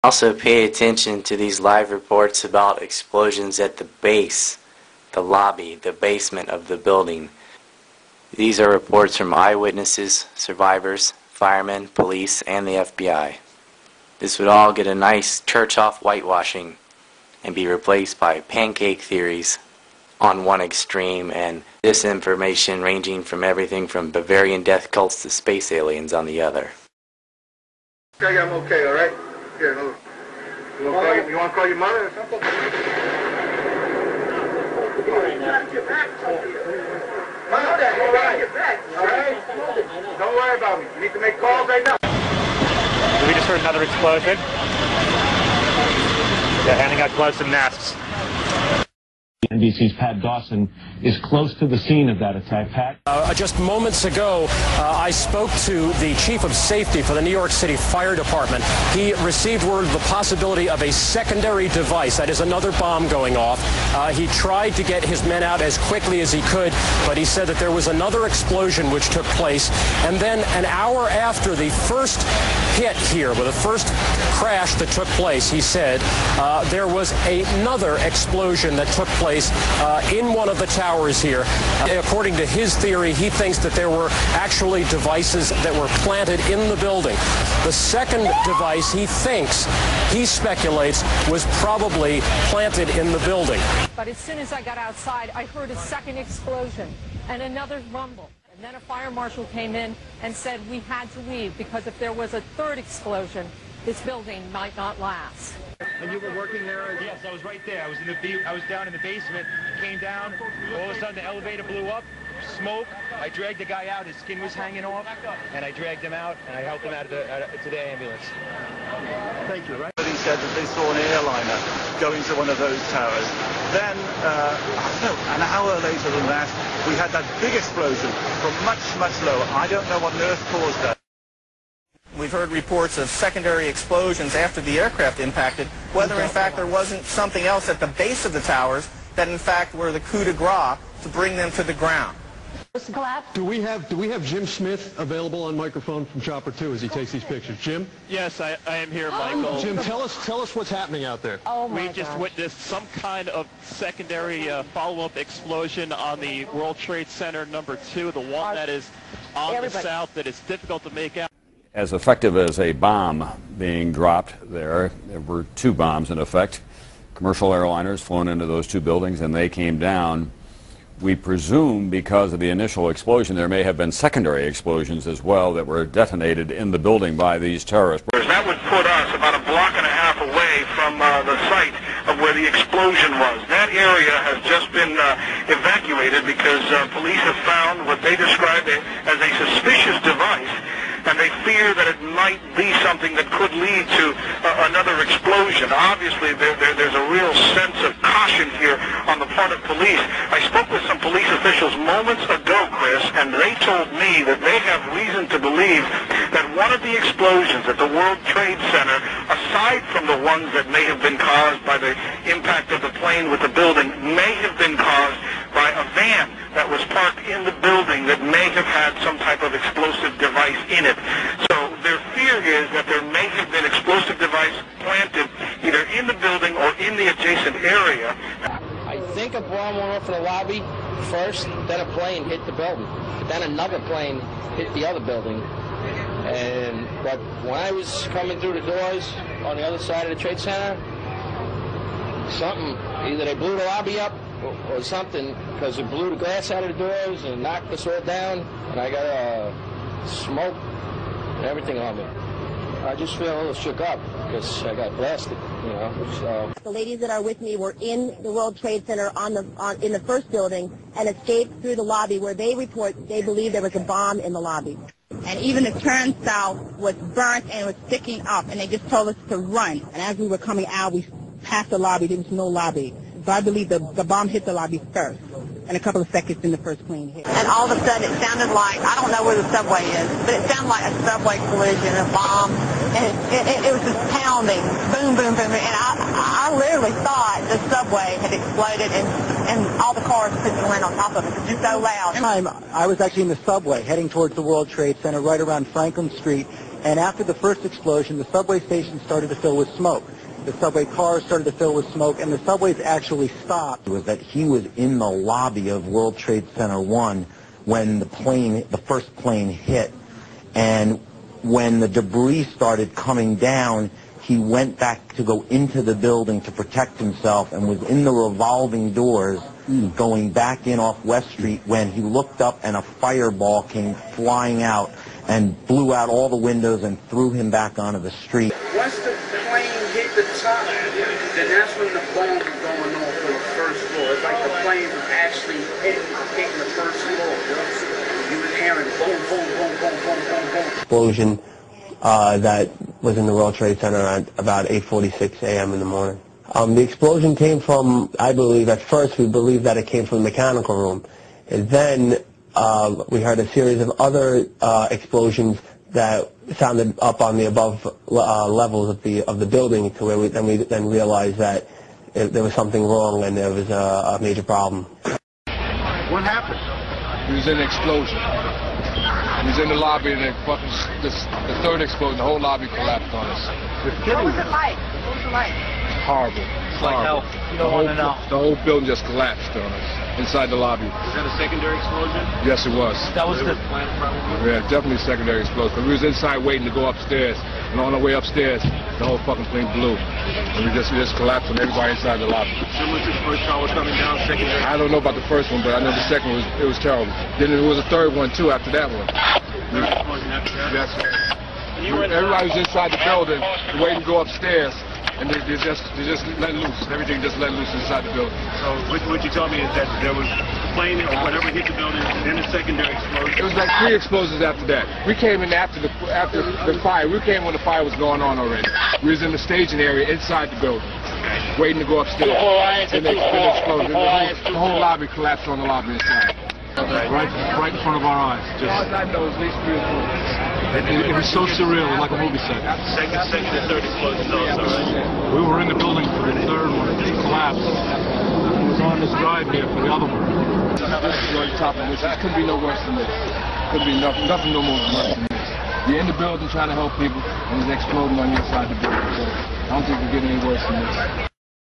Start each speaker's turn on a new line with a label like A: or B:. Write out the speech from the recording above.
A: Also pay attention to these live reports about explosions at the base, the lobby, the basement of the building. These are reports from eyewitnesses, survivors, firemen, police, and the FBI. This would all get a nice church-off whitewashing and be replaced by pancake theories on one extreme and disinformation ranging from everything from Bavarian death cults to space aliens on the other.
B: Okay, I'm okay, all right? Here, no. You want to call your mother or something? All right? Don't worry about me. You need to make calls right now.
C: We just heard another explosion. They're handing out gloves and masks.
D: NBC's Pat Dawson is close to the scene of that attack. Pat?
E: Just moments ago, I spoke to the chief of safety for the New York City Fire Department. He received word of the possibility of a secondary device, that is another bomb going off. He tried to get his men out as quickly as he could, but he said that there was another explosion which took place. And then an hour after the first hit here, with the first crash that took place, he said there was another explosion that took place in one of the towers here. According to his theory, he thinks that there were actually devices that were planted in the building. The second device he thinks, he speculates, was probably planted in the building.
F: But as soon as I got outside, I heard a second explosion and another rumble. And then a fire marshal came in and said we had to leave because if there was a third explosion, this building might not last.
C: And you were working there? Yes, I was right there. I was down in the basement, came down, all of a sudden the elevator blew up, smoke. I dragged the guy out, his skin was hanging off, and I dragged him out, and I helped him out to the ambulance.
B: Thank you, right?
G: He said that they saw an airliner go into one of those towers. Then, an hour later than that, we had that big explosion from much, much lower. I don't know what on earth caused that.
H: We've heard reports of secondary explosions after the aircraft impacted, whether in fact there wasn't something else at the base of the towers that in fact were the coup de grace to bring them to the ground.
I: Do we have Jim Smith available on microphone from Chopper 2 as he takes these pictures? Jim?
J: Yes, I am here, Michael.
I: Jim, tell us what's happening out there.
J: We just witnessed some kind of secondary follow-up explosion on the World Trade Center #2, the one that is on the south that is difficult to make out.
K: As effective as a bomb being dropped there were two bombs in effect. Commercial airliners flown into those two buildings and they came down. We presume because of the initial explosion there may have been secondary explosions as well that were detonated in the building by these terrorists.
B: That would put us about a block and a half away from the site of where the explosion was. That area has just been evacuated because police have found what they described as a suspicious device, and they fear that it might be something that could lead to another explosion. Obviously, there's a real sense of caution here on the part of police. I spoke with some police officials moments ago, Chris, and they told me that they have reason to believe that one of the explosions at the World Trade Center, aside from the ones that may have been caused by the impact of the plane with the building, may have been caused by a van that was parked in the building that may have had some type of explosive device in it. So their fear is that there may have been explosive device planted either in the building or in the adjacent area.
L: I think a bomb went off in the lobby first, then a plane hit the building, then another plane hit the other building. But when I was coming through the doors on the other side of the Trade Center, either they blew the lobby up or something, because it blew the glass out of the doors and knocked us all down, and I got smoke and everything on me. I just feel a little shook up because I got blasted, you know. So.
M: The ladies that are with me were in the World Trade Center in the first building and escaped through the lobby where they believe there was a bomb in the lobby.
N: And even the turnstile was burnt and was sticking up, and they just told us to run. And as we were coming out, we passed the lobby. There was no lobby. So I believe the bomb hit the lobby first, and a couple of seconds in the first plane hit.
M: And all of a sudden it sounded like, I don't know where the subway is, but it sounded like a subway collision, a bomb, and it was just pounding, boom, boom, boom, and I literally thought the subway had exploded and all the cars couldn't land on top of it. It was just so loud.
O: I was actually in the subway heading towards the World Trade Center right around Franklin Street, And after the first explosion, the subway station started to fill with smoke. The subway cars started to fill with smoke, and the subways actually stopped.
P: It was that he was in the lobby of World Trade Center 1 when the first plane hit. And when the debris started coming down, he went back to go into the building to protect himself and was in the revolving doors going back in off West Street when he looked up and a fireball came flying out and blew out all the windows and threw him back onto the street.
Q: Once the plane hit the top, then that's when the bombs were going off for the first floor. It's like the planes were actually hitting the first floor. You was hearing boom, boom, boom, boom, boom, boom, boom.
R: Explosion that was in the World Trade Center at about 8:46 a.m. in the morning. The explosion came from, I believe, at first we believed that it came from the mechanical room. And then we heard a series of other explosions that sounded up on the above levels of the building, to where we then realized that there was something wrong and there was a major problem.
S: What happened? It was an explosion. He was in the lobby and the third explosion, the whole lobby collapsed on us.
Q: What was it like? What was it like?
S: Horrible.
Q: It's like hell. You don't want to know.
S: The whole building just collapsed on us inside the lobby.
J: Was that a secondary explosion?
S: Yes, it was.
J: That was the plan, probably?
S: Yeah, definitely a secondary explosion. Because we was inside waiting to go upstairs, and on the way upstairs, the whole fucking plane blew. And we just collapsed on everybody inside the lobby.
J: Similar to the first car was coming down, secondary?
S: I don't know about the first one, but I know the second one it was terrible. Then there was a third one too after that one.
J: Third explosion after that?
S: Yes. Everybody was inside the building, waiting to go upstairs. And they just let loose. Everything just let loose inside the building.
J: So what you told me is that there was a plane or whatever hit the building, then a secondary explosion.
S: It was like 3 explosions after that. We came in after the fire. We came when the fire was going on already. We was in the staging area inside the building, waiting to go upstairs. And they exploded. The whole lobby collapsed on the lobby inside.
I: Right in front of our eyes.
S: Just at those least 3 or 4.
I: It was so surreal, like a movie set.
J: Second and third explosions also, right?
I: We were in the building for the third one. It just collapsed. It was on this drive here for the other one.
S: This is on top of this. It couldn't be no worse than this. Couldn't be nothing no more worse than this. You're in the building trying to help people, and it's exploding on the inside the building. So I don't think we get any worse than this.